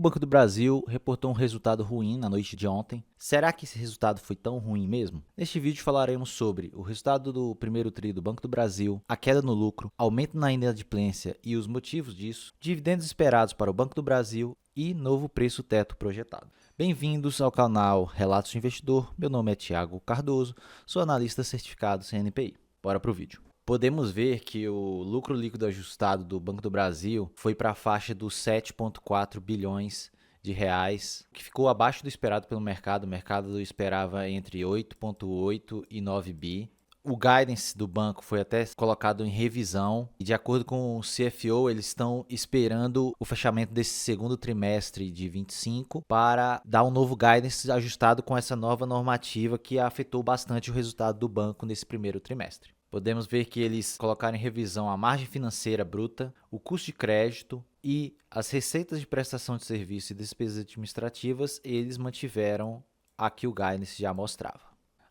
Banco do Brasil reportou um resultado ruim na noite de ontem. Será que esse resultado foi tão ruim mesmo? Neste vídeo falaremos sobre o resultado do primeiro TRI do Banco do Brasil, a queda no lucro, aumento na inadimplência e os motivos disso, dividendos esperados para o Banco do Brasil e novo preço teto projetado. Bem-vindos ao canal Relatos de Investidor. Meu nome é Thiago Cardoso, sou analista certificado CNPI. Bora pro vídeo. Podemos ver que o lucro líquido ajustado do Banco do Brasil foi para a faixa dos 7,4 bilhões de reais, que ficou abaixo do esperado pelo mercado. O mercado esperava entre 8,8 e 9 bi. O guidance do banco foi até colocado em revisão e, de acordo com o CFO, eles estão esperando o fechamento desse segundo trimestre de 25 para dar um novo guidance ajustado com essa nova normativa que afetou bastante o resultado do banco nesse primeiro trimestre. Podemos ver que eles colocaram em revisão a margem financeira bruta, o custo de crédito e as receitas de prestação de serviço e despesas administrativas. Eles mantiveram a que o guidance já mostrava.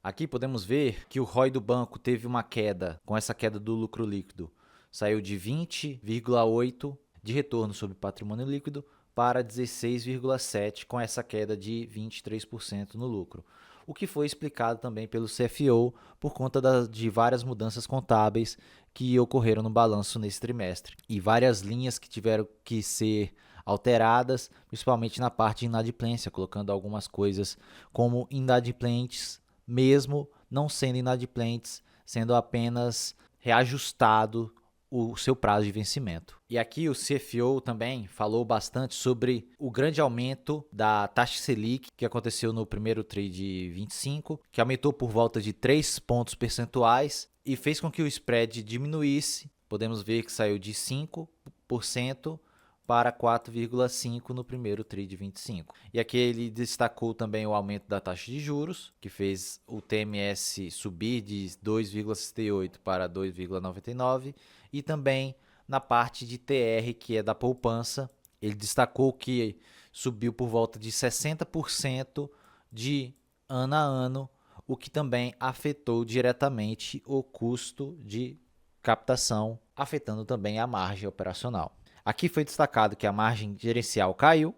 Aqui podemos ver que o ROI do banco teve uma queda, com essa queda do lucro líquido, saiu de 20,8% de retorno sobre patrimônio líquido para 16,7% com essa queda de 23% no lucro. O que foi explicado também pelo CFO por conta de várias mudanças contábeis que ocorreram no balanço nesse trimestre e várias linhas que tiveram que ser alteradas, principalmente na parte de inadimplência, colocando algumas coisas como inadimplentes, mesmo não sendo inadimplentes, sendo apenas reajustado o seu prazo de vencimento. E aqui o CFO também falou bastante sobre o grande aumento da taxa Selic que aconteceu no primeiro TRI de 25, que aumentou por volta de 3 pontos percentuais e fez com que o spread diminuísse. Podemos ver que saiu de 5% para 4,5% no primeiro TRI de 25. E aqui ele destacou também o aumento da taxa de juros, que fez o TMS subir de 2,68 para 2,99, e também na parte de TR, que é da poupança, ele destacou que subiu por volta de 60% de ano a ano, o que também afetou diretamente o custo de captação, afetando também a margem operacional. Aqui foi destacado que a margem gerencial caiu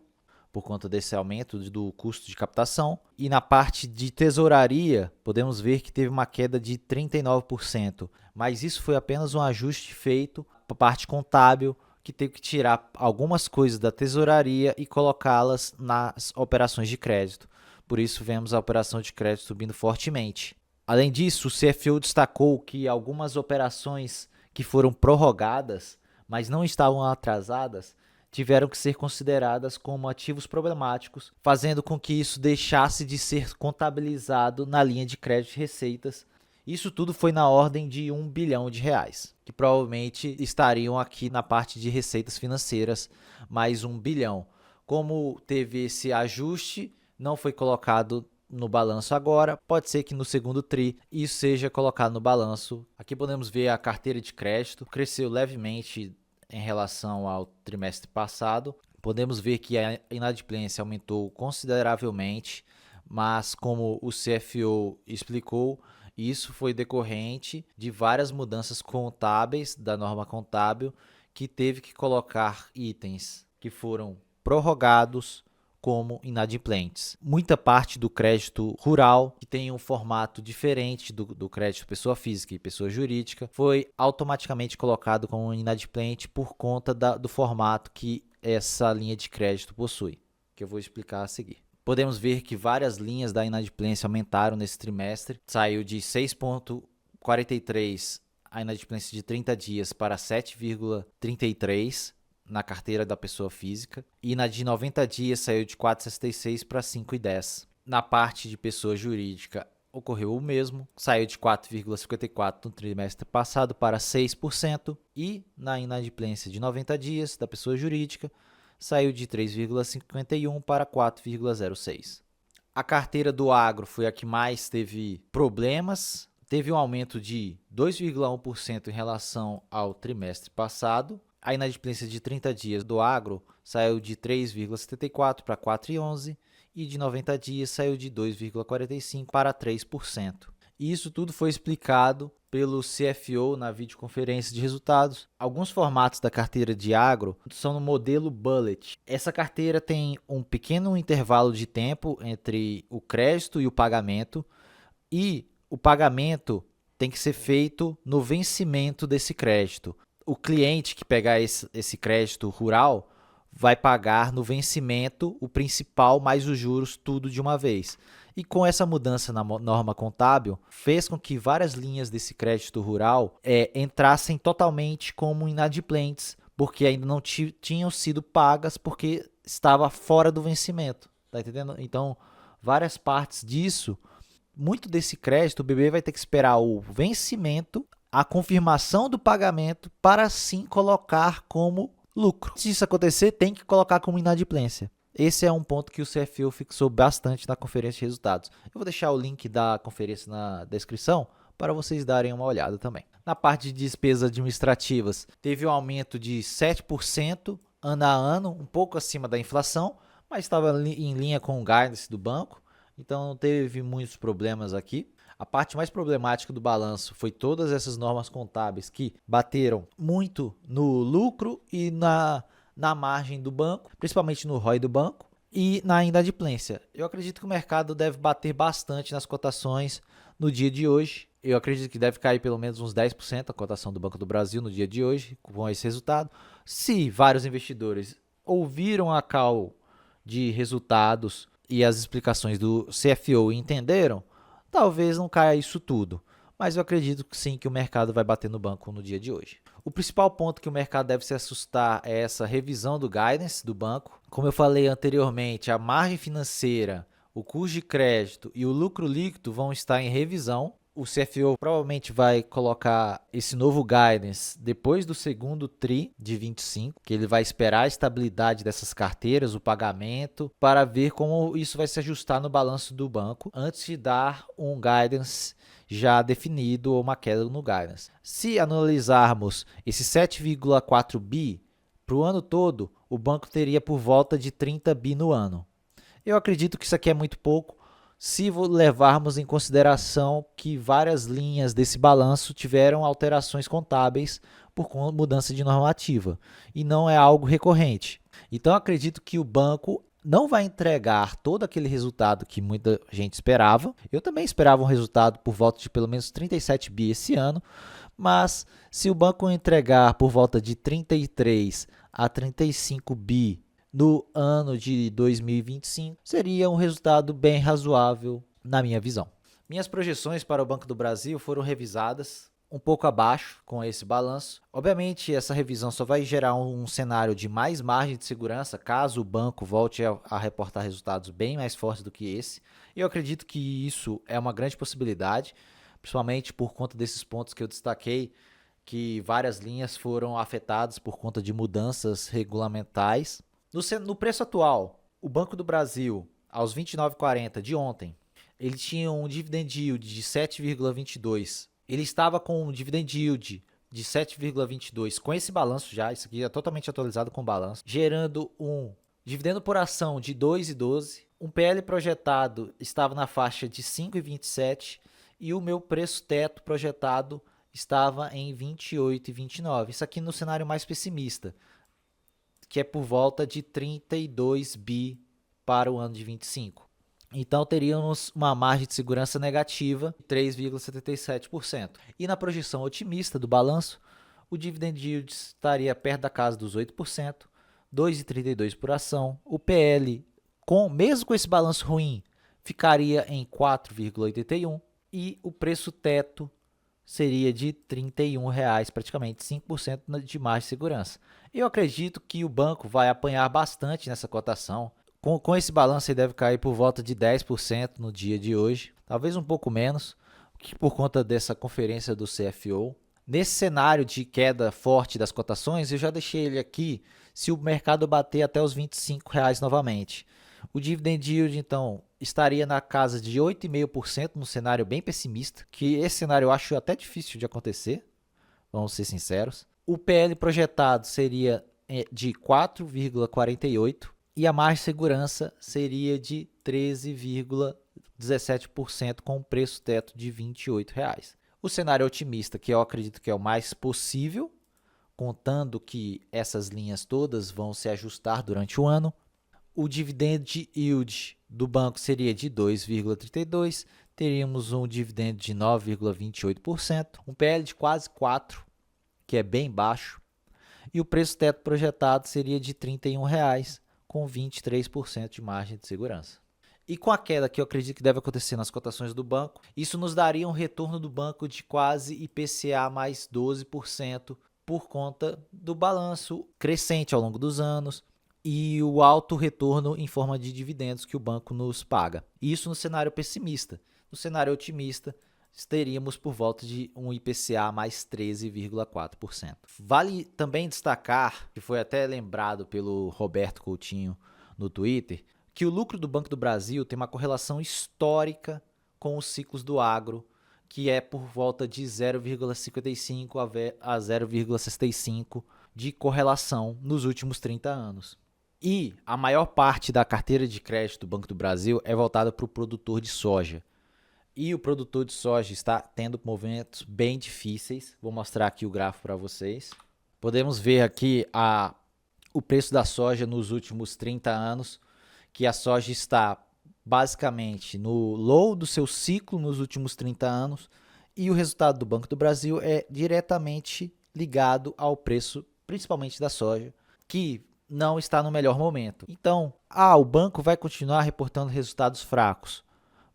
por conta desse aumento do custo de captação. E na parte de tesouraria, podemos ver que teve uma queda de 39%. Mas isso foi apenas um ajuste feito para a parte contábil, que teve que tirar algumas coisas da tesouraria e colocá-las nas operações de crédito. Por isso, vemos a operação de crédito subindo fortemente. Além disso, o CFO destacou que algumas operações que foram prorrogadas, mas não estavam atrasadas, tiveram que ser consideradas como ativos problemáticos, fazendo com que isso deixasse de ser contabilizado na linha de crédito e receitas. Isso tudo foi na ordem de 1 bilhão de reais, que provavelmente estariam aqui na parte de receitas financeiras, mais 1 bilhão. Como teve esse ajuste, não foi colocado no balanço agora, pode ser que no segundo TRI isso seja colocado no balanço. Aqui podemos ver a carteira de crédito, cresceu levemente em relação ao trimestre passado. Podemos ver que a inadimplência aumentou consideravelmente, mas como o CFO explicou, isso foi decorrente de várias mudanças contábeis da norma contábil, que teve que colocar itens que foram prorrogados como inadimplentes. Muita parte do crédito rural, que tem um formato diferente do crédito pessoa física e pessoa jurídica, foi automaticamente colocado como inadimplente por conta do formato que essa linha de crédito possui, que eu vou explicar a seguir. Podemos ver que várias linhas da inadimplência aumentaram nesse trimestre, saiu de 6,43 a inadimplência de 30 dias para 7,33 na carteira da pessoa física, e na de 90 dias saiu de 4,66 para 5,10. Na parte de pessoa jurídica ocorreu o mesmo, saiu de 4,54 no trimestre passado para 6%, e na inadimplência de 90 dias da pessoa jurídica saiu de 3,51 para 4,06. A carteira do agro foi a que mais teve problemas, teve um aumento de 2,1% em relação ao trimestre passado. A inadimplência de 30 dias do agro saiu de 3,74 para 4,11 e de 90 dias saiu de 2,45 para 3%. E isso tudo foi explicado pelo CFO na videoconferência de resultados. Alguns formatos da carteira de agro são no modelo Bullet. Essa carteira tem um pequeno intervalo de tempo entre o crédito e o pagamento, e o pagamento tem que ser feito no vencimento desse crédito. O cliente que pegar esse crédito rural vai pagar no vencimento o principal mais os juros, tudo de uma vez. E com essa mudança na norma contábil, fez com que várias linhas desse crédito rural entrassem totalmente como inadimplentes, porque ainda não tinham sido pagas porque estava fora do vencimento. Tá entendendo? Então, várias partes disso, muito desse crédito, o BB vai ter que esperar o vencimento, a confirmação do pagamento, para sim colocar como lucro. Se isso acontecer, tem que colocar como inadimplência. Esse é um ponto que o CFO fixou bastante na conferência de resultados. Eu vou deixar o link da conferência na descrição para vocês darem uma olhada também. Na parte de despesas administrativas, teve um aumento de 7% ano a ano, um pouco acima da inflação, mas estava em linha com o guidance do banco, então não teve muitos problemas aqui. A parte mais problemática do balanço foi todas essas normas contábeis que bateram muito no lucro e na margem do banco, principalmente no ROI do banco e na inadimplência. Eu acredito que o mercado deve bater bastante nas cotações no dia de hoje. Eu acredito que deve cair pelo menos uns 10% a cotação do Banco do Brasil no dia de hoje, com esse resultado. Se vários investidores ouviram a call de resultados e as explicações do CFO e entenderam, talvez não caia isso tudo. Mas eu acredito que sim, que o mercado vai bater no banco no dia de hoje. O principal ponto que o mercado deve se assustar é essa revisão do guidance do banco. Como eu falei anteriormente, a margem financeira, o custo de crédito e o lucro líquido vão estar em revisão. O CFO provavelmente vai colocar esse novo guidance depois do segundo TRI de 25, que ele vai esperar a estabilidade dessas carteiras, o pagamento, para ver como isso vai se ajustar no balanço do banco, antes de dar um guidance já definido ou uma queda no guidance. Se analisarmos esse 7,4 bi para o ano todo, o banco teria por volta de 30 bi no ano. Eu acredito que isso aqui é muito pouco, se levarmos em consideração que várias linhas desse balanço tiveram alterações contábeis por mudança de normativa, e não é algo recorrente. Então, acredito que o banco não vai entregar todo aquele resultado que muita gente esperava. Eu também esperava um resultado por volta de pelo menos 37 bi esse ano, mas se o banco entregar por volta de 33 a 35 bi no ano de 2025, seria um resultado bem razoável na minha visão. Minhas projeções para o Banco do Brasil foram revisadas um pouco abaixo com esse balanço. Obviamente, essa revisão só vai gerar um cenário de mais margem de segurança caso o banco volte a reportar resultados bem mais fortes do que esse. Eu acredito que isso é uma grande possibilidade, principalmente por conta desses pontos que eu destaquei, que várias linhas foram afetadas por conta de mudanças regulamentais. No preço atual, o Banco do Brasil, aos R$ 29,40 de ontem, ele tinha um dividend yield de 7,22. Ele estava com um dividend yield de 7,22 com esse balanço já, isso aqui é totalmente atualizado com o balanço, gerando um dividendo por ação de 2,12. Um PL projetado estava na faixa de 5,27 e o meu preço teto projetado estava em 28,29. Isso aqui no cenário mais pessimista, que é por volta de 32 bi para o ano de 25. Então, teríamos uma margem de segurança negativa de 3,77%. E na projeção otimista do balanço, o dividend yield estaria perto da casa dos 8%, 2,32 por ação. O PL, mesmo com esse balanço ruim, ficaria em 4,81 e o preço teto seria de R$ 31, praticamente 5% de margem de segurança. Eu acredito que o banco vai apanhar bastante nessa cotação. Com esse balanço, ele deve cair por volta de 10% no dia de hoje, talvez um pouco menos, por conta dessa conferência do CFO. Nesse cenário de queda forte das cotações, eu já deixei ele aqui se o mercado bater até os R$ 25 novamente. O dividend yield, então, estaria na casa de 8,5% no cenário bem pessimista, que esse cenário eu acho até difícil de acontecer, vamos ser sinceros. O PL projetado seria de 4,48% e a margem de segurança seria de 13,17% com o preço teto de R$ 28. O cenário otimista, que eu acredito que é o mais possível, contando que essas linhas todas vão se ajustar durante o ano. O dividend yield do banco seria de 2,32%, teríamos um dividendo de 9,28%, um PL de quase 4, que é bem baixo, e o preço teto projetado seria de R$ 31,00, com 23% de margem de segurança. E com a queda que eu acredito que deve acontecer nas cotações do banco, isso nos daria um retorno do banco de quase IPCA mais 12%, por conta do balanço crescente ao longo dos anos e o alto retorno em forma de dividendos que o banco nos paga. Isso no cenário pessimista. No cenário otimista, teríamos por volta de um IPCA mais 13,4%. Vale também destacar, que foi até lembrado pelo Roberto Coutinho no Twitter, que o lucro do Banco do Brasil tem uma correlação histórica com os ciclos do agro, que é por volta de 0,55 a 0,65 de correlação nos últimos 30 anos. E a maior parte da carteira de crédito do Banco do Brasil é voltada para o produtor de soja. E o produtor de soja está tendo movimentos bem difíceis. Vou mostrar aqui o gráfico para vocês. Podemos ver aqui o preço da soja nos últimos 30 anos, que a soja está basicamente no low do seu ciclo nos últimos 30 anos, e o resultado do Banco do Brasil é diretamente ligado ao preço, principalmente da soja, que não está no melhor momento. Então, o banco vai continuar reportando resultados fracos?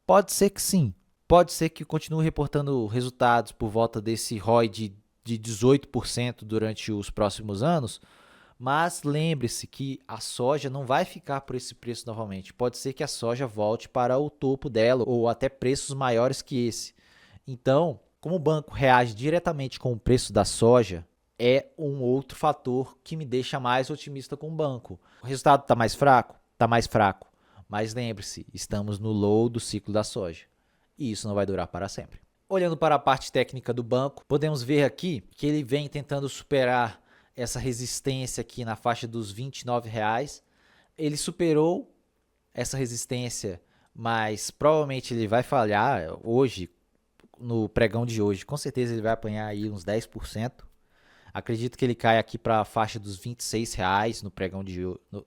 Pode ser que sim. Pode ser que continue reportando resultados por volta desse ROI de 18% durante os próximos anos, mas lembre-se que a soja não vai ficar por esse preço novamente. Pode ser que a soja volte para o topo dela ou até preços maiores que esse. Então, como o banco reage diretamente com o preço da soja, é um outro fator que me deixa mais otimista com o banco. O resultado está mais fraco? Está mais fraco. Mas lembre-se, estamos no low do ciclo da soja. E isso não vai durar para sempre. Olhando para a parte técnica do banco, podemos ver aqui que ele vem tentando superar essa resistência aqui na faixa dos R$ 29,00. Ele superou essa resistência, mas provavelmente ele vai falhar hoje, no pregão de hoje. Com certeza ele vai apanhar aí uns 10%. Acredito que ele cai aqui para a faixa dos R$ 26,00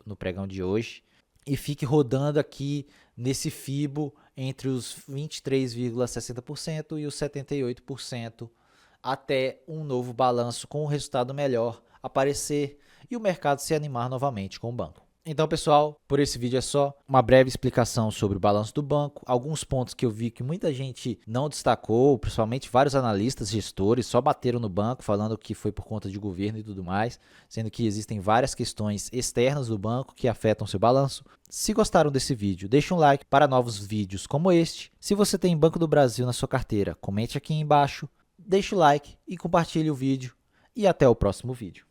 no pregão de hoje. E fique rodando aqui nesse FIBO entre os 23,60% e os 78%, até um novo balanço com um resultado melhor aparecer e o mercado se animar novamente com o banco. Então, pessoal, por esse vídeo é só uma breve explicação sobre o balanço do banco, alguns pontos que eu vi que muita gente não destacou, principalmente vários analistas, gestores, só bateram no banco falando que foi por conta de governo e tudo mais, sendo que existem várias questões externas do banco que afetam seu balanço. Se gostaram desse vídeo, deixe um like para novos vídeos como este. Se você tem Banco do Brasil na sua carteira, comente aqui embaixo, deixe o like e compartilhe o vídeo. E até o próximo vídeo.